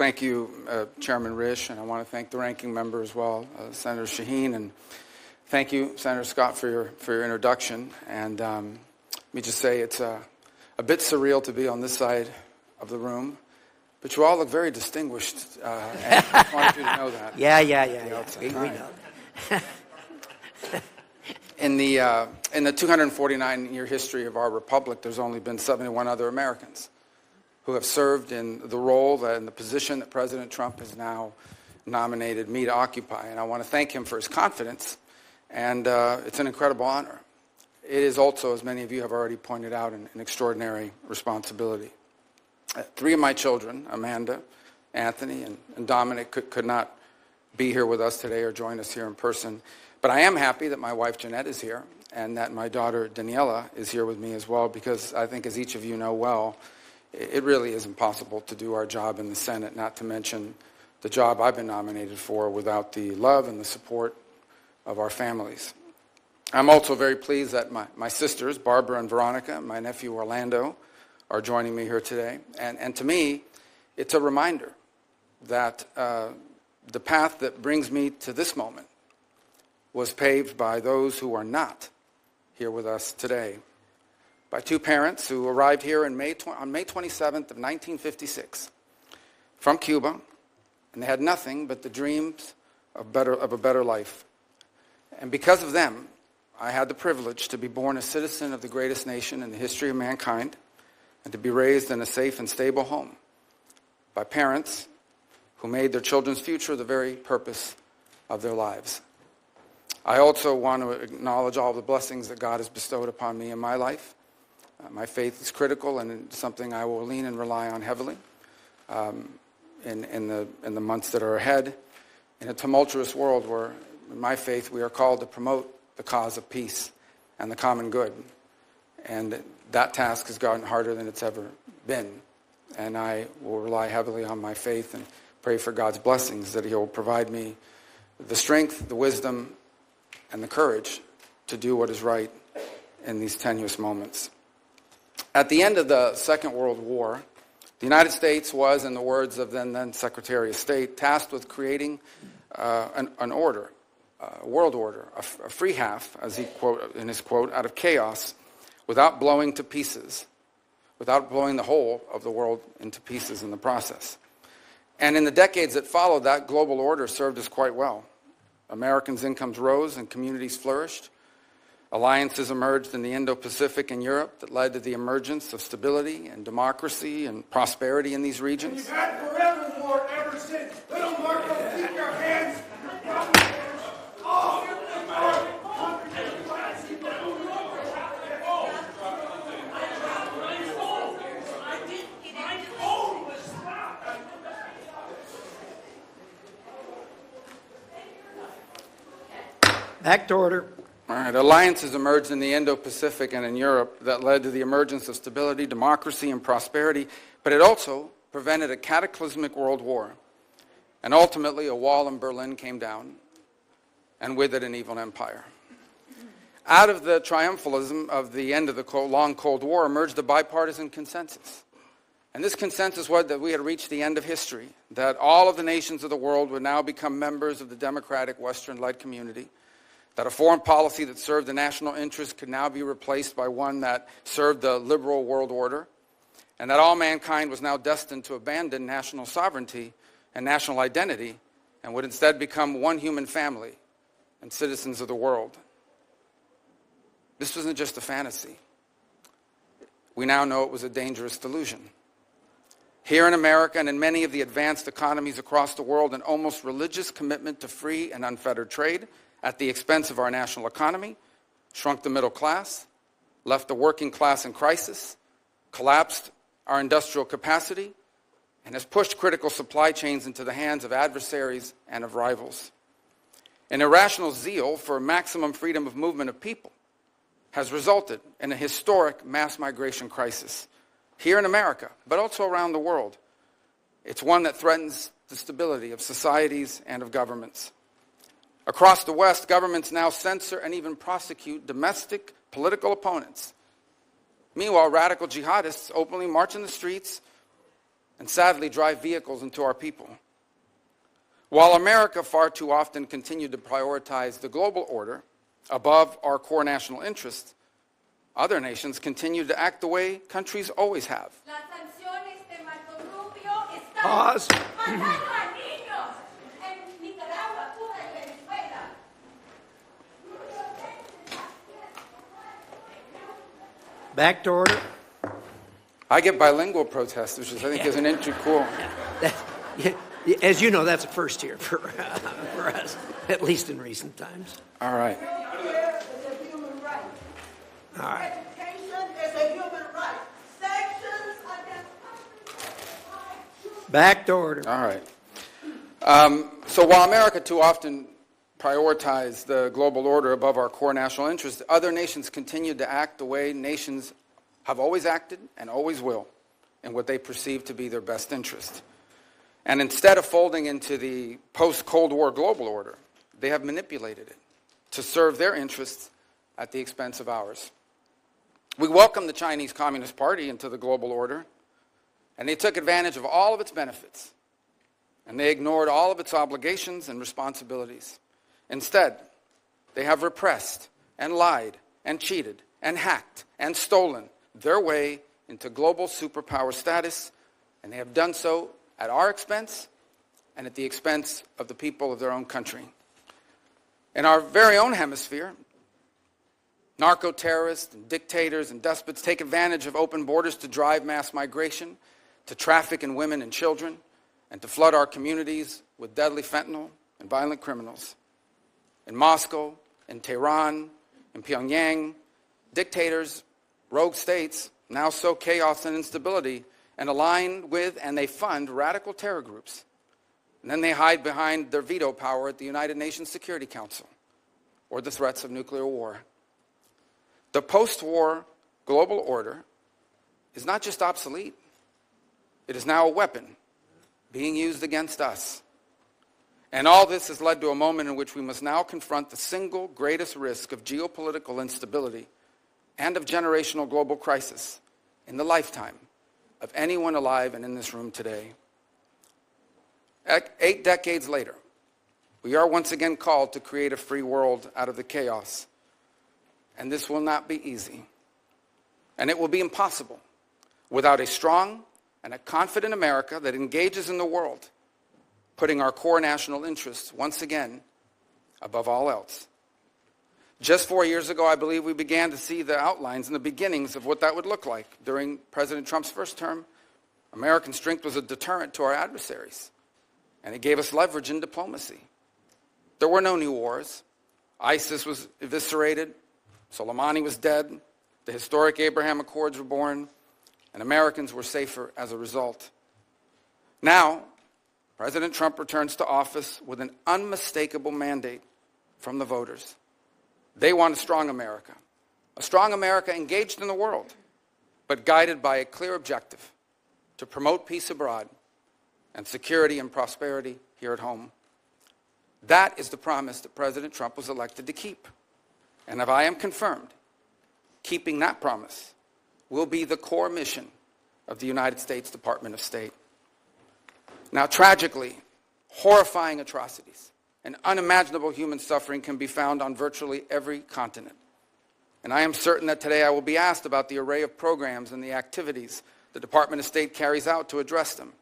Thank you, Chairman Risch, and I want to thank the ranking member as well, Senator Shaheen, and thank you, Senator Scott, for your introduction. And let me just say it's a bit surreal to be on this side of the room, but you all look very distinguished, and I just wanted you to know that. Yeah. We know. In the 249-year history of our republic, there's only been 71 other Americans who have served in the role and the position that President Trump has now nominated me to occupy. And I want to thank him for his confidence, and it's an incredible honor. It is also, as many of you have already pointed out, an extraordinary responsibility. 3 of my children, Amanda, Anthony, and Dominic, could not be here with us today or join us here in person. But I am happy that my wife Jeanette is here and that my daughter Daniela is here with me as well, because I think, as each of you know well, it really is impossible to do our job in the Senate, not to mention the job I've been nominated for, without the love and the support of our families. I'm also very pleased that my sisters, Barbara and Veronica, and my nephew Orlando, are joining me here today. And to me, it's a reminder that the path that brings me to this moment was paved by those who are not here with us today, by 2 parents who arrived here on May 27th of 1956 from Cuba, and they had nothing but the dreams of a better life. And because of them, I had the privilege to be born a citizen of the greatest nation in the history of mankind, and to be raised in a safe and stable home by parents who made their children's future the very purpose of their lives. I also want to acknowledge all the blessings that God has bestowed upon me in my life. My faith is critical, and it's something I will lean and rely on heavily in the months that are ahead. In a tumultuous world where, in my faith, we are called to promote the cause of peace and the common good. And that task has gotten harder than it's ever been. And I will rely heavily on my faith and pray for God's blessings, that He will provide me the strength, the wisdom, and the courage to do what is right in these tenuous moments. At the end of the Second World War, the United States was, in the words of then Secretary of State, tasked with creating an order, a world order, a free half, as he quote in his quote, out of chaos, without blowing to pieces, without blowing the whole of the world into pieces in the process. And in the decades that followed, that global order served us quite well. Americans' incomes rose and communities flourished. Alliances emerged in the Indo-Pacific and Europe that led to the emergence of stability and democracy and prosperity in these regions. We've had forever war ever since. Little Marco, keep your hands. Back to order. All right, alliances emerged in the Indo-Pacific and in Europe that led to the emergence of stability, democracy, and prosperity, but it also prevented a cataclysmic world war. And ultimately, a wall in Berlin came down, and with it, an evil empire. Out of the triumphalism of the end of the long Cold War emerged a bipartisan consensus. And this consensus was that we had reached the end of history, that all of the nations of the world would now become members of the democratic Western-led community, that a foreign policy that served the national interest could now be replaced by one that served the liberal world order, and that all mankind was now destined to abandon national sovereignty and national identity and would instead become one human family and citizens of the world. This wasn't just a fantasy. We now know it was a dangerous delusion. Here in America and in many of the advanced economies across the world, an almost religious commitment to free and unfettered trade at the expense of our national economy shrunk the middle class, left the working class in crisis, collapsed our industrial capacity, and has pushed critical supply chains into the hands of adversaries and of rivals. An irrational zeal for maximum freedom of movement of people has resulted in a historic mass migration crisis here in America, but also around the world. It's one that threatens the stability of societies and of governments. Across the West, governments now censor and even prosecute domestic political opponents. Meanwhile, radical jihadists openly march in the streets and sadly drive vehicles into our people. While America far too often continued to prioritize the global order above our core national interests, other nations continued to act the way countries always have. Las sanciones de Marco Rubio están Pause. matando a niños en Nicaragua, Cuba y Venezuela. Back to order. I get bilingual protesters, which I think is an interesting cool. As you know, that's a first here for us, at least in recent times. All right. Healthcare is a human right. All right. Education is a human right. Sanctions against Back to order. All right. So while America too often prioritized the global order above our core national interests, other nations continued to act the way nations have always acted and always will in what they perceive to be their best interest. And instead of folding into the post-Cold War global order, they have manipulated it to serve their interests at the expense of ours. We welcomed the Chinese Communist Party into the global order, and they took advantage of all of its benefits, and they ignored all of its obligations and responsibilities. Instead, they have repressed and lied and cheated and hacked and stolen their way into global superpower status, and they have done so at our expense and at the expense of the people of their own country. In our very own hemisphere, narco-terrorists and dictators and despots take advantage of open borders to drive mass migration, to traffic in women and children, and to flood our communities with deadly fentanyl and violent criminals. In Moscow, in Tehran, in Pyongyang, dictators, rogue states now sow chaos and instability and align with and they fund radical terror groups. And then they hide behind their veto power at the United Nations Security Council or the threats of nuclear war. The post-war global order is not just obsolete. It is now a weapon being used against us. And all this has led to a moment in which we must now confront the single greatest risk of geopolitical instability and of generational global crisis in the lifetime of anyone alive and in this room today. 8 decades later, we are once again called to create a free world out of the chaos. And this will not be easy. And it will be impossible without a strong and a confident America that engages in the world, putting our core national interests once again above all else. Just 4 years ago, I believe we began to see the outlines and the beginnings of what that would look like. During President Trump's first term, American strength was a deterrent to our adversaries, and it gave us leverage in diplomacy. There were no new wars. ISIS was eviscerated. Soleimani was dead. The historic Abraham Accords were born, and Americans were safer as a result. Now, President Trump returns to office with an unmistakable mandate from the voters. They want a strong America engaged in the world, but guided by a clear objective to promote peace abroad and security and prosperity here at home. That is the promise that President Trump was elected to keep. And if I am confirmed, keeping that promise will be the core mission of the United States Department of State. Now, tragically, horrifying atrocities and unimaginable human suffering can be found on virtually every continent. And I am certain that today I will be asked about the array of programs and the activities the Department of State carries out to address them.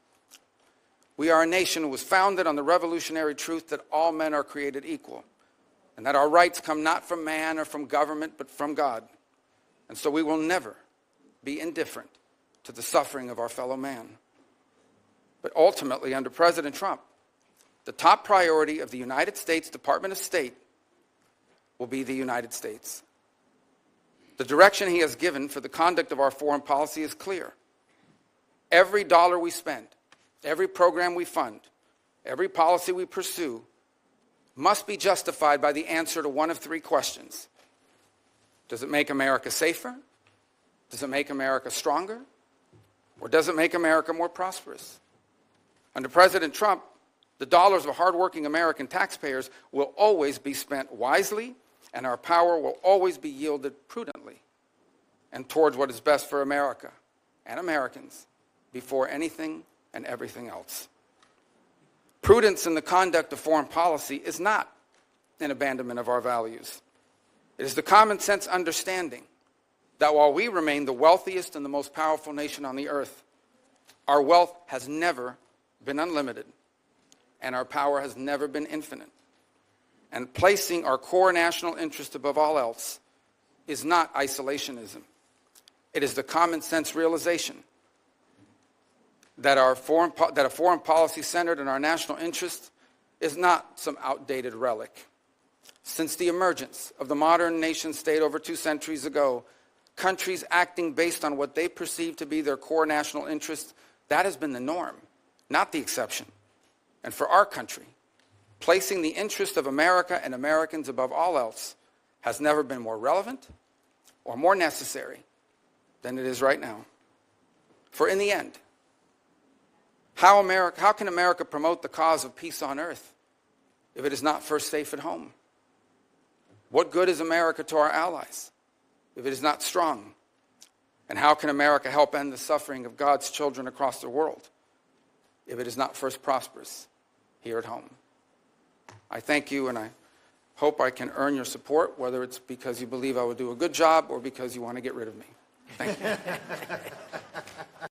We are a nation who was founded on the revolutionary truth that all men are created equal, and that our rights come not from man or from government, but from God. And so we will never be indifferent to the suffering of our fellow man. But ultimately, under President Trump, the top priority of the United States Department of State will be the United States. The direction he has given for the conduct of our foreign policy is clear. Every dollar we spend, every program we fund, every policy we pursue must be justified by the answer to one of three questions. Does it make America safer? Does it make America stronger? Or does it make America more prosperous? Under President Trump, the dollars of hardworking American taxpayers will always be spent wisely, and our power will always be yielded prudently and towards what is best for America and Americans before anything and everything else. Prudence in the conduct of foreign policy is not an abandonment of our values. It is the common sense understanding that while we remain the wealthiest and the most powerful nation on the earth, our wealth has never been unlimited, and our power has never been infinite. And placing our core national interest above all else is not isolationism. It is the common sense realization that a foreign policy centered in our national interest is not some outdated relic. Since the emergence of the modern nation state over 2 centuries ago, countries acting based on what they perceive to be their core national interest, that has been the norm, not the exception. And for our country, placing the interest of America and Americans above all else has never been more relevant or more necessary than it is right now. For in the end, how can America promote the cause of peace on earth if it is not first safe at home? What good is America to our allies if it is not strong? And how can America help end the suffering of God's children across the world if it is not first prosperous here at home? I thank you, and I hope I can earn your support, whether it's because you believe I will do a good job or because you want to get rid of me. Thank you.